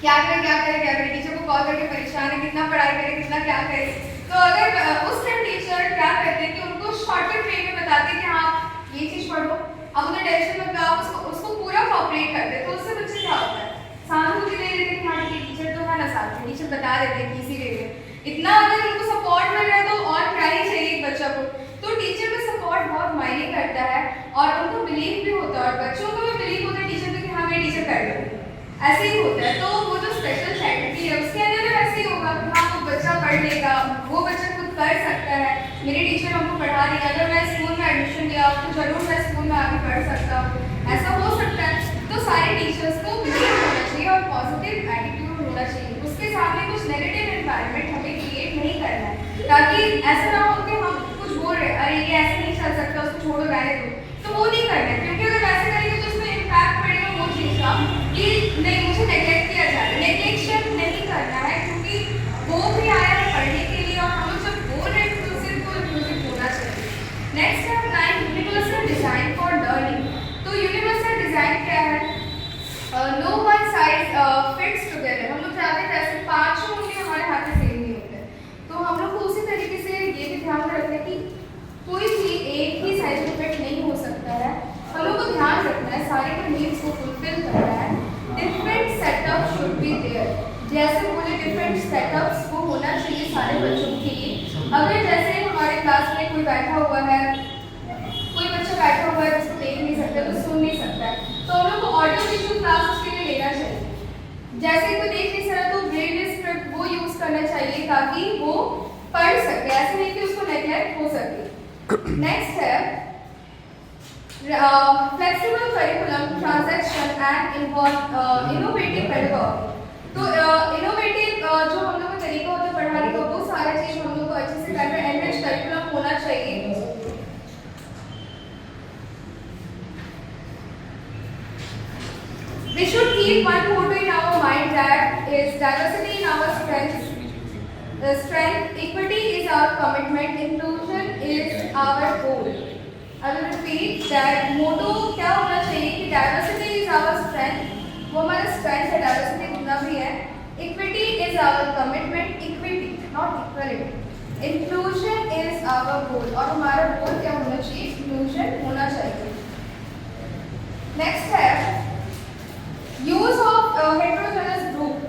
क्या करें, टीचर को कॉल करके परेशान है, कितना पढ़ाई करें, कितना क्या करें, तो अगर उस टाइम टीचर क्या करते हैं कि उनको शॉर्टकट वे में बताते हैं कि हाँ ये चीज़ पढ़ो, अब उन्हें टेंशन मत लो, उसको पूरा कॉपरेट करते हैं, तो उससे बच्चे क्या होता है सहानुभूति ले लेते हैं कि हाँ टीचर तो है ना साथ में, टीचर बता देते हैं कि इसी वे में इतना अगर उनको सपोर्ट मिल रहा है तो और क्या ही चाहिए एक बच्चा को। तो टीचर में सपोर्ट बहुत मायने करता है और उनको बिलीव भी होता है और बच्चों को भी बिलीव होता है टीचर पे कि हाँ मेरे टीचर कर लेंगे, ऐसे ही होता है। तो वो जो स्पेशल एक्टिविटी है उसके अंदर भी ऐसे ही होगा कि हाँ वो बच्चा पढ़ लेगा, वो बच्चा खुद कर सकता है, मेरे टीचर हमको पढ़ा रही है, अगर मैं स्कूल में एडमिशन लिया तो जरूर मैं स्कूल में आके पढ़ सकता हूँ, ऐसा हो सकता है। तो सारे टीचर्स को बिलीव होना चाहिए और पॉजिटिव एटीट्यूड होना चाहिए, उसके सामने कुछ नेगेटिव एनवायरनमेंट हमें क्रिएट नहीं करना है, ताकि ऐसा ना हो कि हम कुछ बोल रहे हैं अरे ये ऐसे नहीं चल सकता, उसको छोड़ो रहने दो, तो वो नहीं करना है, क्योंकि अगर वैसे करेंगे तो उसमें इम्पैक्ट पड़ेगा वो चीज़ का कि नहीं मुझे नेगलेक्ट किया सारे के नीड्स को फुलफिल कर रहा है, different setup should be there. जैसे बोले डिफरेंट सेटअप्स वो होना चाहिए सारे बच्चों के लिए। अगर जैसे हमारे क्लास में कोई बैठा हुआ है, कोई बच्चा बैठा हुआ है जिसको देख नहीं सकता, तो सुन नहीं सकता है, तो हम लोग को ऑडियो विजुअल क्लास उसके लिए लेना चाहिए। जैसे कोई देख नहीं सकता तो ब्रेल स्क्रिप्ट वो यूज करना चाहिए ताकि वो पढ़ सके, ऐसे नहीं कि उसको नेग्लेक्ट हो सके। नेक्स्ट है flexible curriculum, transaction and innovative pedagogy. तो इनोवेटिव जो हम लोग का तरीका होता है पढ़ाने का, वो सारा चीज हम लोग को अच्छे से करके एनरिच करिकुलम होना चाहिए। We should keep one motto in our mind, that is diversity in our strength. Equity is our commitment, inclusion is our goal. I will repeat that motto क्या होना चाहिए कि diversity is our strength, वो हमारा strength है, diversity जितना भी है। Equity is our commitment, equity not equality. Inclusion is our goal, और हमारा goal क्या होना चाहिए? Inclusion होना चाहिए। Next है यूज ऑफ हेटेरोजेनस ग्रुप।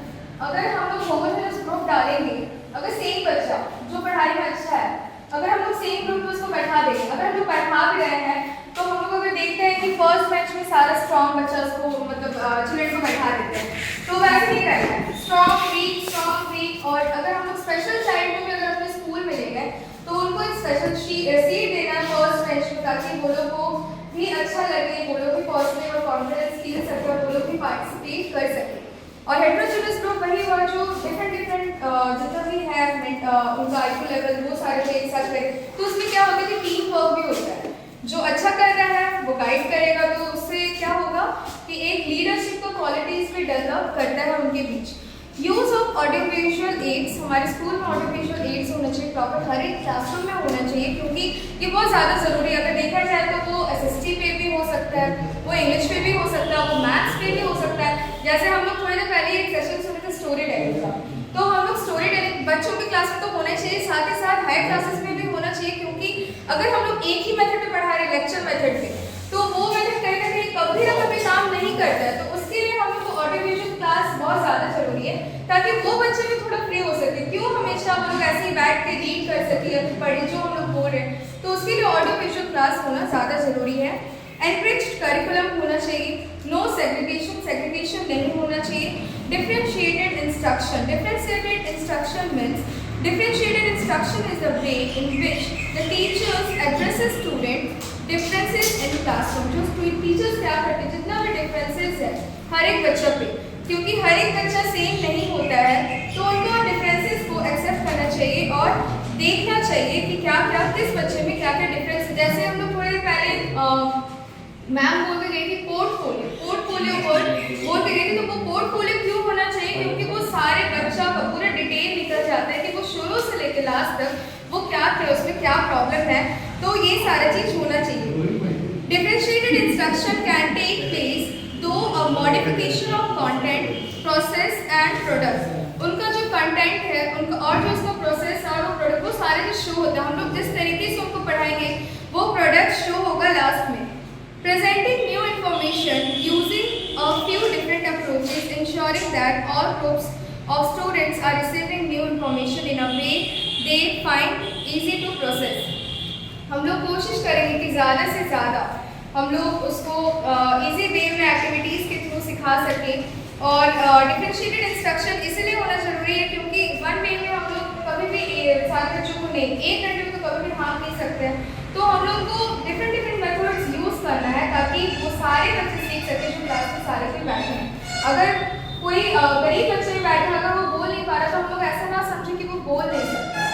अगर हम लोग होमोजेनस ग्रुप डालेंगे, अगर सेम बच्चा जो पढ़ाई में अच्छा है, अगर हम लोग सेम ग्रुप में उसको बैठा देंगे, अगर हम लोग बैठा भी रहे हैं तो हम लोग अगर देखते हैं कि फर्स्ट बेंच में सारा स्ट्रॉन्ग बच्चा उसको मतलब चिल्ड्रन को बैठा देते हैं, तो वैसे नहीं रहता है, स्ट्रॉन्ग वीक। और अगर हम लोग स्पेशल चाइल्ड को भी अगर अपने स्कूल में लेंगे तो उनको एक स्पेशल सीट देना फर्स्ट बेंच में, ताकि वो लोग को भी अच्छा लगे, वो लोग भी पॉजिटिव और कॉन्फिडेंस फील सके और वो लोग भी पार्टिसिपेट कर सके। और हेटेरोजेनस ग्रुप वही हुआ जो डिफरेंट जितना भी है उनका आईक्यू लेवल वो सारे को एक साथ करे, तो उसमें क्या होता है कि टीम वर्क भी होता है। जो अच्छा कर रहा है वो गाइड करेगा, तो उससे क्या होगा कि एक लीडरशिप का क्वालिटीज भी डेवलप करता है उनके बीच। Use of audio visual aids, हमारे स्कूल में ऑडियो विजुअल एड्स होना चाहिए प्रॉपर, हर एक क्लासरूम में होना चाहिए, क्योंकि ये बहुत ज़्यादा ज़रूरी है। अगर देखा जाए तो वो SST पे भी हो सकता है, वो इंग्लिश पे भी हो सकता है, वो मैथ्स पे भी हो सकता है। जैसे हम लोग थोड़ी देर पहले एक सेशन सुने थे स्टोरी टेलिंग का, तो हम लोग स्टोरी टेलिंग बच्चों की क्लास में तो होना चाहिए, साथ ही साथ हायर क्लासेस में भी होना चाहिए, क्योंकि अगर हम लोग एक ही मेथड पे पढ़ा रहे हैं लेक्चर मेथड पे, तो वो मेथड कहीं ना कहीं कभी ना कभी काम नहीं करता है। तो उसके लिए हम लोग को ऑडियो विजुअल क्लास बहुत ज़्यादा जरूरी है, ताकि वो बच्चे भी थोड़ा फ्री हो सके। क्यों हमेशा हम लोग ऐसे ही बैठ के रीड कर सके या फिर पढ़े जो हम लोग बोल रहे हैं, तो उसके लिए ऑडियो विजुअल क्लास होना ज़्यादा जरूरी है। एनरिच्ड करिकुलम होना चाहिए, नो सेग्रीगेशन नहीं होना चाहिए। Differentiated instruction means differentiated instruction is the way in which the teachers addresses student differences in classroom। जो टीचर्स क्या करते हैं, जितना भी डिफरेंसेस है हर एक बच्चे पे, क्योंकि हर एक बच्चा सेम नहीं होता है, तो उनको डिफरेंसेस को एक्सेप्ट करना चाहिए और देखना चाहिए कि क्या क्या किस बच्चे में क्या क्या डिफरेंस है। जैसे हम लोग थोड़ी देर पहले मैम बोल के गई थी पोर्टफोलियो वर्ड बोल के गई थी, तो वो पोर्टफोलियो क्यों होना चाहिए, क्योंकि वो सारे बच्चा का पूरा डिटेल निकल जाता है कि वो शुरू से लेकर लास्ट तक वो क्या थे, उसमें क्या प्रॉब्लम है, तो ये सारा चीज होना चाहिए। Differentiated instruction can take place through a modification of content, process and product. उनका जो कंटेंट है उनका और जो उसका प्रोसेस और वो प्रोडक्ट, वो सारे जो शो होता है, हम लोग जिस तरीके से उनको पढ़ाएंगे वो प्रोडक्ट शो होगा लास्ट में। Presenting new information using a few different approaches, ensuring that all groups of students are receiving new information in a way they find easy to process। हम लोग कोशिश करेंगे कि ज़्यादा से ज़्यादा हम लोग उसको इजी वे में एक्टिविटीज़ के थ्रू सिखा सकें। और डिफरेंशिएटेड इंस्ट्रक्शन इसलिए होना ज़रूरी है क्योंकि वन वे में हम लोग कभी भी सारे बच्चों को नहीं, एक घंटे में तो कभी भी हाँ नहीं सकते हैं, तो हम लोग को डिफरेंट मेथड्स यूज़ करना है ताकि वो सारे बच्चे सीख सके जो क्लास में सारे के बैठे हैं। अगर कोई गरीब बच्चे बैठे अगर वो बोल नहीं पा रहा, तो हम लोग ऐसा ना समझे कि वो बोल नहीं सकता है,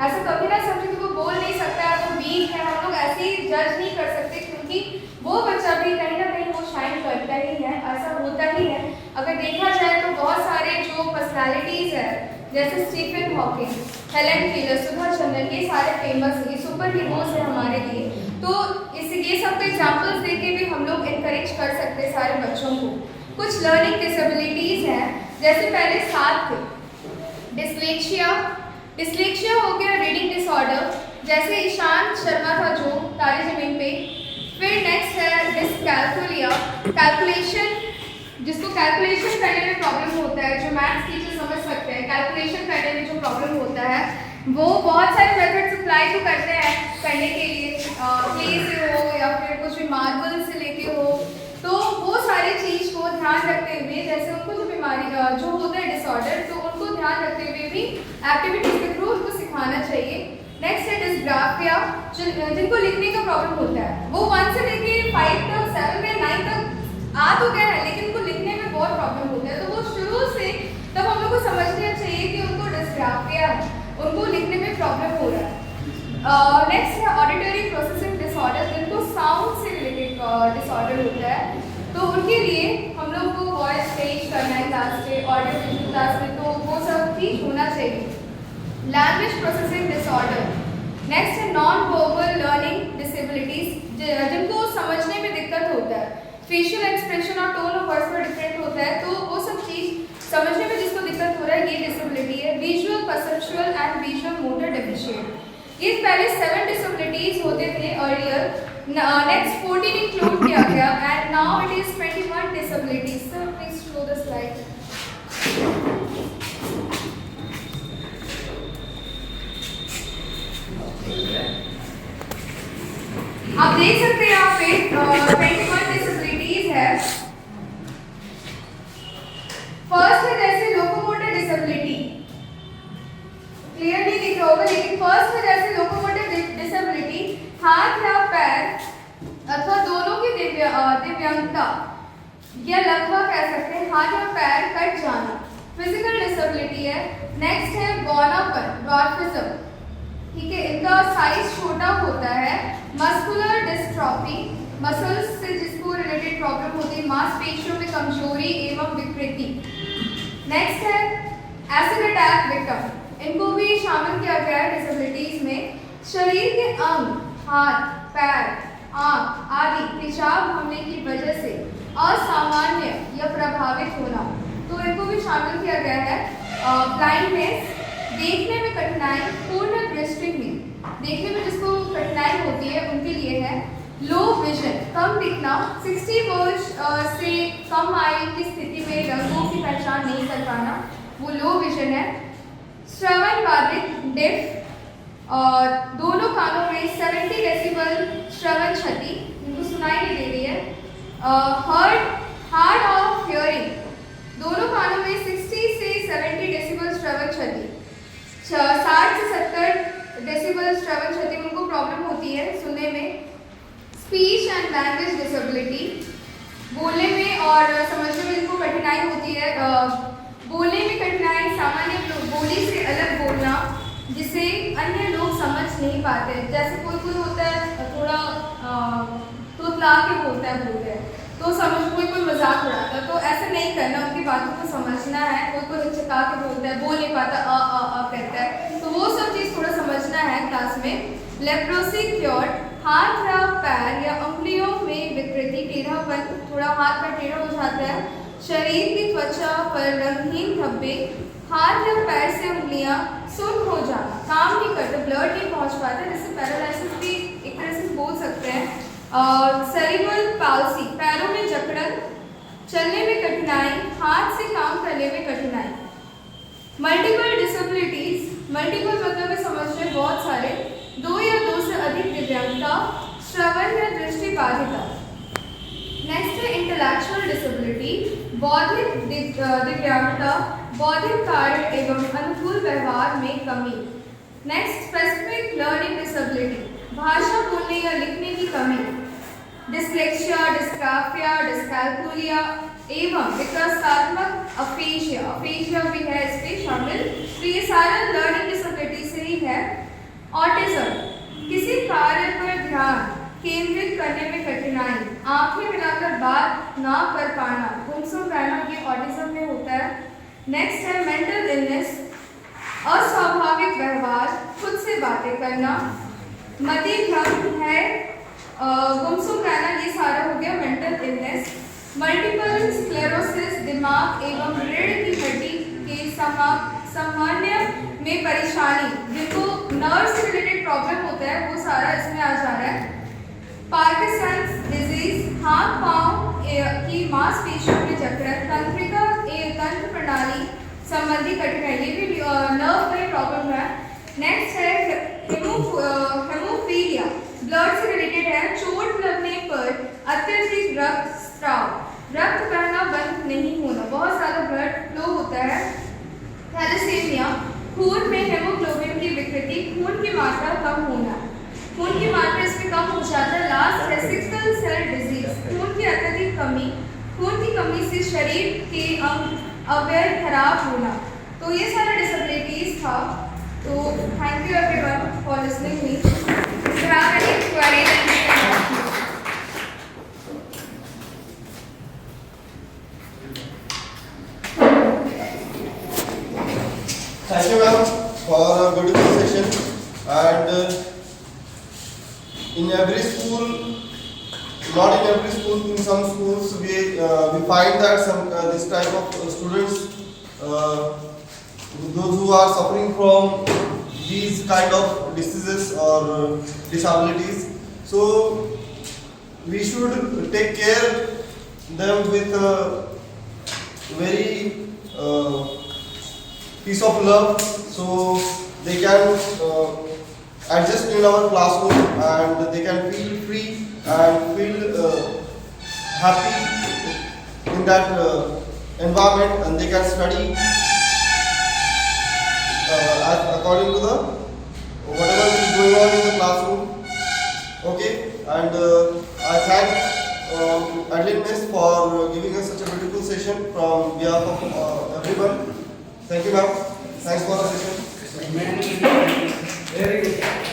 ऐसा कभी ना समझे कि वो बोल नहीं सकता है, वो वीक है, हम लोग ऐसे ही जज नहीं कर सकते, क्योंकि वो बच्चा भी कहीं ना कहीं वो शाइन करता ही है, ऐसा होता ही है। अगर देखा जाए तो बहुत सारे जो पर्सनालिटीज़ है जैसे Stephen Hawking, Helen Keller, Sudha Chandran, ये सारे फेमस है, ये सुपर हीरोज है हमारे लिए। तो ये सब एग्जाम्पल्स देके भी हम लोग इनकरेज कर सकते हैं सारे बच्चों को। कुछ लर्निंग डिसेबिलिटीज़ हैं, जैसे पहले 7 थे। डिस्लेक्शिया हो गया, रीडिंग डिसऑर्डर, जैसे ईशान शर्मा था जो तारे ज़मीन पे, फिर नेक्स्ट है डिस्कैल्कुलिया, कैलकुलेशन, जिसको कैलकुलेशन करने में प्रॉब्लम होता है, जो मैथ्स टीचर समझ सकते हैं, कैलकुलेशन करने में जो प्रॉब्लम होता है वो बहुत सारे मेथड्स अप्लाई तो करते हैं करने के लिए, क्ले से हो या फिर कुछ भी मार्बल से लेके हो, तो वो सारी चीज़ को ध्यान रखते हुए, जैसे उनको जो बीमारी जो होता है डिसऑर्डर, तो उनको ध्यान रखते हुए भी एक्टिविटीज के थ्रू उनको सिखाना चाहिए। नेक्स्ट है डिस्ग्राफिया, जिनको लिखने का प्रॉब्लम होता है, वो 1 से लेके 5 तक, 7 में 9 तक आ तो गया है, लेकिन उनको लिखने में बहुत प्रॉब्लम होता है, तो वो शुरू से तब हम लोग को समझना चाहिए कि उनको डिस्ग्राफिया है, उनको लिखने में प्रॉब्लम हो रहा है। नेक्स्ट है ऑडिटरी प्रोसेसिंग डिसऑर्डर, जिनको साउंड से रिलेटेड डिसऑर्डर होता है, तो उनके लिए हम लोग को वॉइस चेंज करना है क्लास पे, ऑडियो विजुअल क्लास में, तो वो सब चीज होना चाहिए। लैंग्वेज प्रोसेसिंग डिसऑर्डर, नेक्स्ट है नॉन वर्बल लर्निंग डिसेबिलिटीज, जिनको समझने में दिक्कत होता है, फेशियल एक्सप्रेशन और टोन ऑफ वॉइस पर डिफरेंट होता है, तो वो सब चीज समझने में जिसको दिक्कत हो रहा है, ये डिसेबिलिटी है। Visual, perceptual and visual motor deficient, ये पहले 7 डिसेबिलिटीज होते थे अर्लियर, नेक्स्ट 14 इंक्लूड किया गया and now it is 21 disabilities. Sir please show the slide. आप देख सकते हैं यहाँ पे 21 डिसेबिलिटीज है। फर्स्ट है जैसे लोकोमोटर डिसेबिलिटी, क्लियर नहीं दिख रहा होगा, लेकिन फर्स्ट है जैसे लोकोमोटर डिसेबिलिटी, हाथ या पैर अथवा दोनों की दिव्यांगता या लगभग कह सकते हैं, हाथ या पैर कट जाना, फिजिकल डिसेबिलिटी है। नेक्स्ट है बौनापन, ड्वार्फिज्म, ठीक है, इनका साइज छोटा होता है। मस्कुलर डिस्ट्रॉफी, मसल्स से जिसको रिलेटेड प्रॉब्लम होती है, मांसपेशियों में कमजोरी एवं विकृति। नेक्स्ट है एसिड अटैक विक्टिम, इनको भी शामिल किया गया है डिसेबिलिटीज में। शरीर के अंग, हाथ, पैर, आंख आदि पेशाब हमले की वजह से असामान्य या प्रभावित होना, तो इनको भी शामिल किया गया है। ब्लाइंडनेस, देखने में कठिनाई, पूर्ण दृष्टि में देखने में जिसको कठिनाई होती है उनके लिए है। लो विजन, कम दिखना, 60 वर्ष से कम आयु की स्थिति में रंगों की पहचान नहीं कर पाना, वो लो विजन है। श्रवण बाधित, डेफ, दोनों कानों में 70 डेसिबल श्रवण क्षति, इनको सुनाई नहीं दे रही है। हार्ड ऑफ हियरिंग, दोनों कानों में 60 से 70 डेसिबल श्रवण क्षति, 60 से 70 डेसिबल श्रवण क्षति उनको प्रॉब्लम होती है सुनने में। स्पीच एंड लैंग्वेज डिसेबिलिटी, बोलने में और समझने में इनको कठिनाई होती है। बोलने में कठिनाई, सामान्य बोली से अलग बोलना जिसे अन्य लोग समझ नहीं पाते, जैसे कोई होता है थोड़ा तोतला के बोलता है, तो समझ कोई मजाक उड़ाता है, तो ऐसा नहीं करना, उनकी बातों को समझना है। कोई हिचका के बोलता है, बोल नहीं पाता, अ कहता है, तो वो सब चीज़ थोड़ा समझना है क्लास में। लेप्रोसी क्योर्ड, हाथ या पैर या उंगलियों में विकृति, टेढ़ापन, थोड़ा हाथ में टेढ़ा हो जाता है। शरीर की त्वचा पर रंगहीन धब्बे, हाथ या पैर से उंगलियां सुन्न हो जाना, काम नहीं करते, ब्लड नहीं पहुंच पाता, जिससे पैरालिसिस भी एक तरह से बोल सकते हैं। सेरिब्रल पाल्सी, पैरों में जकड़न, चलने में कठिनाई, हाथ से काम करने में कठिनाई। मल्टीपल डिसेबिलिटीज, मल्टीपल मतलब है समझने बहुत सारे, 2 या 2 से अधिक दिव्यांगता, श्रवण या दृष्टि बाधिता। नेक्स्ट है इंटेलेक्चुअल डिसेबिलिटी, बौद्धिक दिव्यांगता, बौद्धिक कार्य एवं अनुकूल व्यवहार में कमी। नेक्स्ट स्पेसिफिक लर्निंग डिसेबिलिटी, भाषा बोलने या लिखने की कमी। डिस्लेक्सिया, डिस्ग्राफिया, डिस्कैल्कुलिया एवं विकासात्मक अफेशिया, अफेशिया भी है इसके शामिल, तो ये सारा लर्निंग डिसेबिलिटी से ही है। ऑटिज्म, किसी कार्य पर ध्यान केंद्रित करने में कठिनाई, आंखें मिलाकर बात ना कर पाना, गुमसुम रहना, ये ऑटिज्म में होता है। नेक्स्ट है मेंटल इलनेस, अस्वाभाविक व्यवहार, खुद से बातें करना, मति भ्रम है, गुमसुम रहना, ये सारा हो गया मेंटल इलनेस। मल्टीपल स्क्लेरोसिस, दिमाग एवं रीढ़ की हड्डी के सामान्य में परेशानी, जिनको नर्व से रिलेटेड प्रॉब्लम होता है वो सारा इसमें आ जा रहा है। पार्किंसंस डिजीज, हाथ पांव की मांसपेशियों में जकड़न, तंत्रिका तंत्र प्रणाली संबंधी कठिनाई, ये भी नर्व में प्रॉब्लम है। नेक्स्ट है हेमोफीलिया, ब्लड से रिलेटेड है। चोट लगने पर अत्यधिक रक्तस्राव, रक्त बहना बंद नहीं होना, बहुत ज़्यादा ब्लड फ्लो होता है। थैलेसीमिया, खून में हेमोग्लोबिन की विकृति, खून की मात्रा कम होना, खून की मात्रा इसमें कम हो जाता है। लास्ट है सिकल सेल डिजीज, खून की अत्यधिक कमी, खून की कमी से शरीर के अंग अवयव खराब होना। तो ये सारा डिसेबिलिटीज था। तो thank you everyone for listening me. If you have any queries, then you can ask me. Thank you, ma'am, for a beautiful session. And in every school, not in every school, in some schools, we find that some this type of students, those who are suffering from these kind of diseases or disabilities. So we should take care them with a very piece of love, so they can adjust in our classroom and they can feel free and feel happy in that environment, and they can study according to the whatever is going on in the classroom. Okay, and I thank Adeline Miss for giving us such a beautiful session from behalf of everyone. Thank you, ma'am. Thanks for the session. Very good.